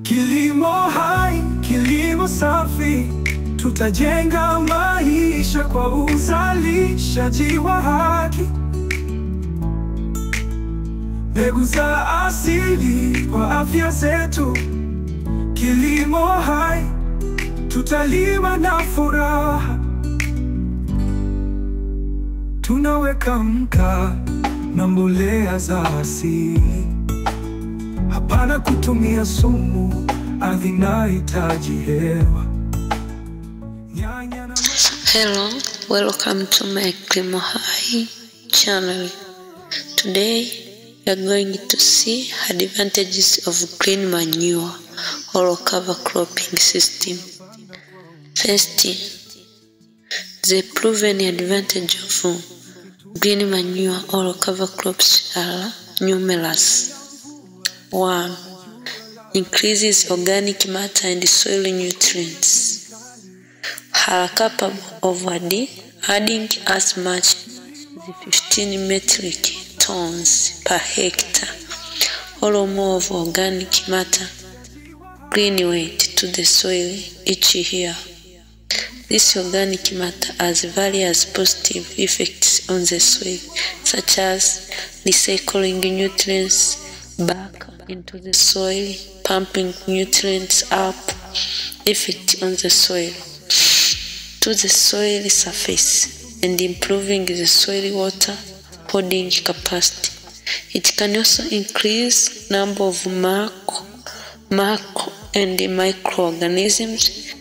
Kilimo hai, kilimo safi, tutajenga maisha kwa uzalishaji wa haki. Mbegu za asili kwa afya zetu. Kilimo hai, tutalima na furaha. Tunaweka mkaa na mbolea za asili. Hapana kutumia sumu, ardhi inahitaji hewa. Hello, welcome to my Kilimo Hai channel. Today we are going to see advantages of green manure or cover cropping system. First, the proven advantage of green manure or cover crops are numerous. 1. Increases organic matter and soil nutrients. Are capable of adding as much as 15 metric tons per hectare or more of organic matter green weight to the soil each year. This organic matter has various positive effects on the soil, such as recycling nutrients back into the soil, pumping nutrients up, effect on the soil to the soil surface, and improving the soil water holding capacity. It can also increase number of macro and microorganisms,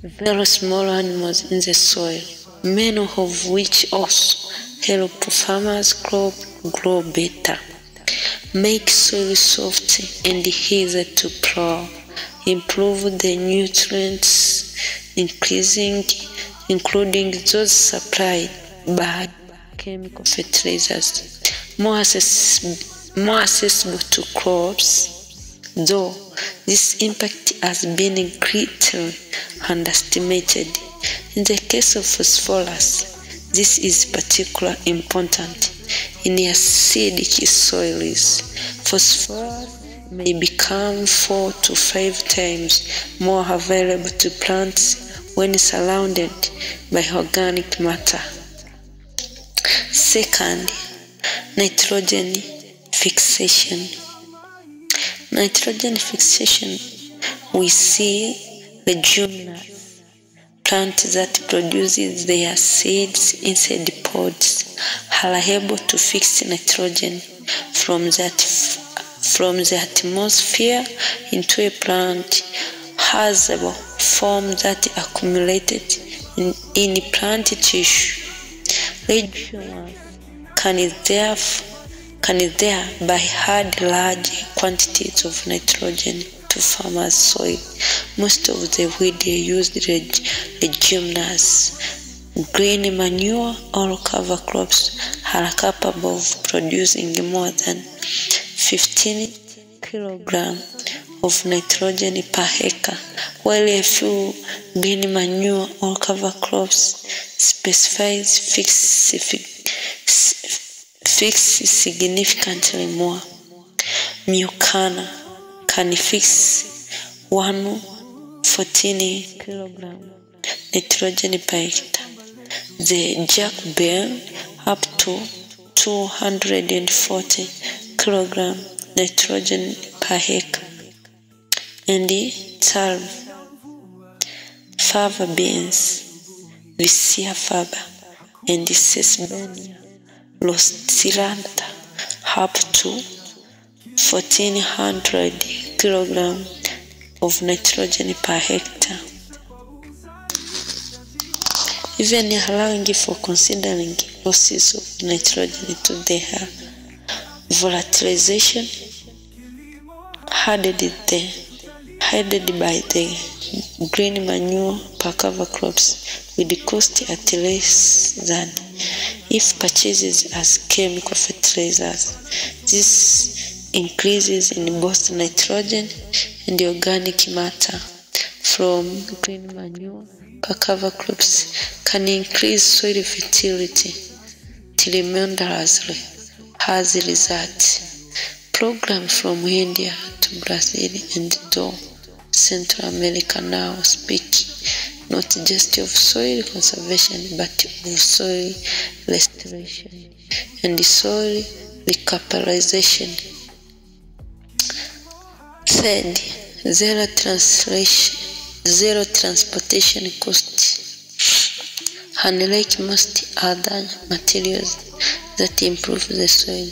very small animals in the soil, many of which also help farmers crop grow better, make soil soft and easy to plow, improve the nutrients, including those supplied by chemical fertilizers, more accessible to crops, though this impact has been greatly underestimated. In the case of phosphorus, this is particularly important in acidic soils. Phosphorus may become 4 to 5 times more available to plants when surrounded by organic matter. Second, nitrogen fixation. Nitrogen fixation, we see leguminous plants that produces their seeds inside pods are able to fix nitrogen from the atmosphere into a plant has a form that accumulated in plant tissue. Leguminous can thereby add large quantities of nitrogen to farmers' soil. Most of the widely used leguminous green manure or cover crops are capable of producing more than 15 kilograms of nitrogen per acre, while a few green manure or cover crops specifies fix significantly more. Mucuna can fix 114 kilograms nitrogen per hectare. The jack bean up to 240 kilograms nitrogen per acre. And fava beans, Vicia faba, and Sesbania rostrata up to 1400 kilograms of nitrogen per hectare. Even allowing for considering losses of nitrogen to their volatilization added by the green manure per cover crops with the cost at less than if purchased as chemical fertilizers. This increases in both nitrogen and the organic matter from green manure per cover crops can increase soil fertility tremendously. As a result, programs from India to Brazil and though Central America now speak not just of soil conservation but of soil restoration and soil recapitalization. Third, zero transportation cost. Unlike most other materials that improve the soil,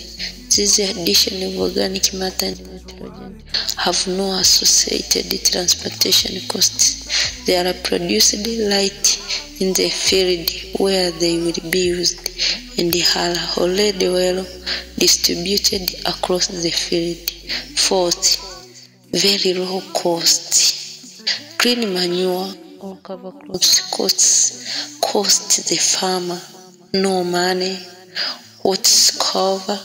these addition of organic matter and nitrogen have no associated transportation costs. They are produced right in the field where they will be used and are already well distributed across the field. Fourth, very low cost. Green manure or cover crops cost the farmer no money whatsoever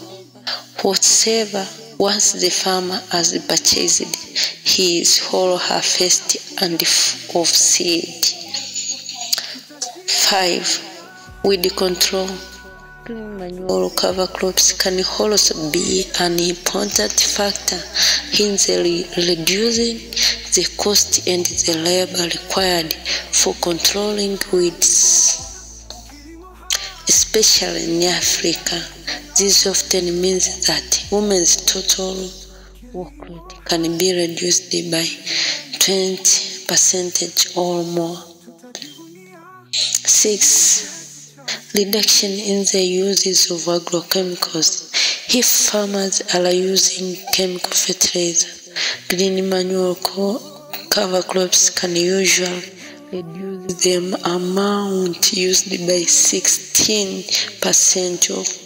once the farmer has purchased his whole harvest and of seed. 5. Weed control. Green manure or cover crops can also be an important factor in reducing the cost and the labor required for controlling weeds, especially in Africa. This often means that women's total workload can be reduced by 20% or more. 6. Reduction in the uses of agrochemicals. If farmers are using chemical fertilizer, green manure cover crops can usually reduce the amount used by 16%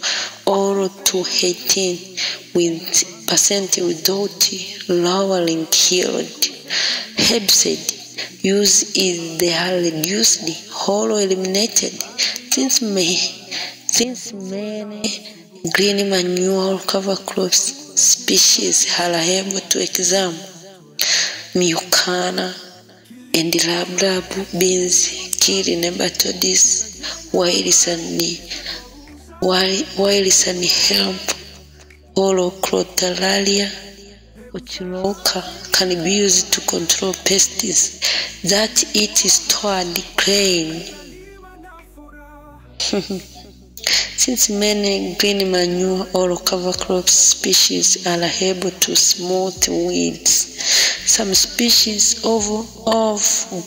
or to 18% without lowering yield. Herbicide use is there reduced or eliminated since many green manure cover crops species are able to examine Mucuna and rab beans kill nematodes while sun hemp or Crotalaria Ochinoka can be used to control pests that eat stored grain. Since many green manure or cover crop species are able to smooth weeds, some species of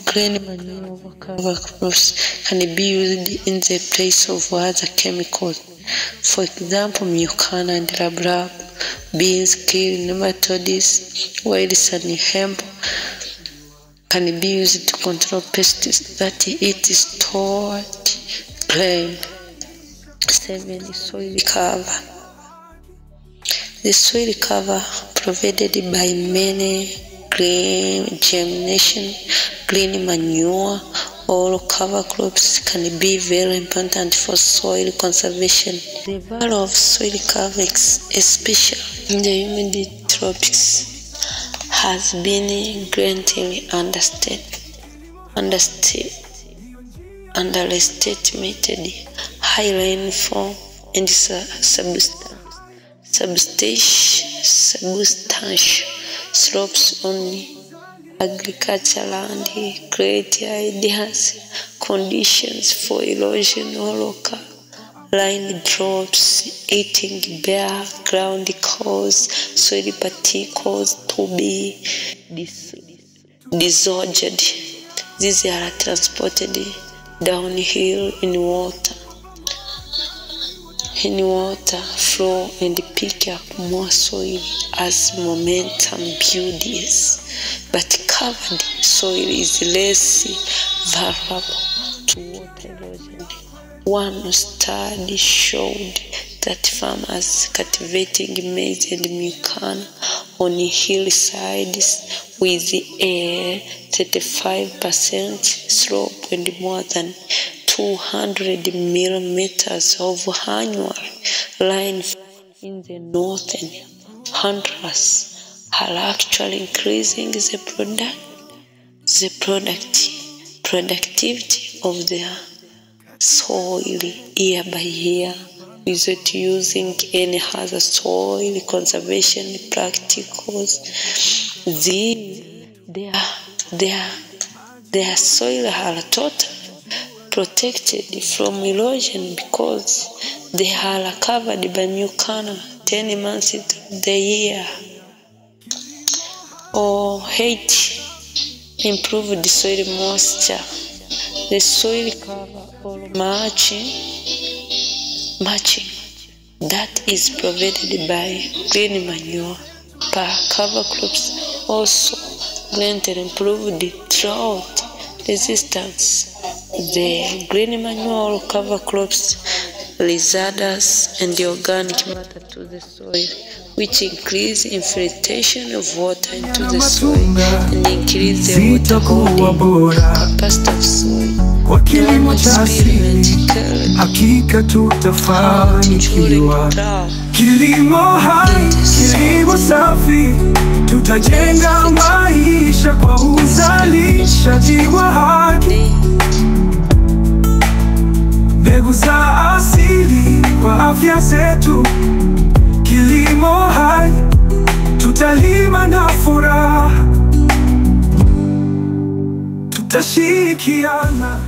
green manure or cover crops can be used in the place of other chemicals. For example, Mucuna and rab beans kill nematodes, while sun hemp can be used to control pests that eat stored grain. 7. Soil cover. The soil cover provided by many green manure or cover crops can be very important for soil conservation. The value of soil cover, especially in the humid tropics, has been greatly underestimated. High rainfall and substantial slopes on agricultural land create ideal conditions for erosion or local line drops. Eating bare ground cause soil particles to be dislodged. These are transported downhill in water flow and pick up more soil as momentum builds, but covered soil is less vulnerable to water erosion. One study showed that farmers cultivating maize and Mucuna on hillsides with a 35% slope and more than 200 millimeters of annual rainfall in the northern Honduras are actually increasing the productivity of their soil year by year without using any other soil conservation practices. their soil are totally protected from erosion because they are covered by mucuna 10 months of the year. Or 8, improved soil moisture. The soil cover or mulching that is provided by green manure per cover crops also greatly improved drought resistance. The green manure or cover crops adds and organic matter to the soil, which increase infiltration of water into the soil and increase the water holding capacity of soil. Kwa kilimo cha asili hakika tutafanikiwa. Kilimo hai, kilimo safi, tutajenga maisha kwa uzalishaji wa haki. Mbegu za asili kwa afya zetu. Kilimo hai, tutalima na furaha, tutashirikiana.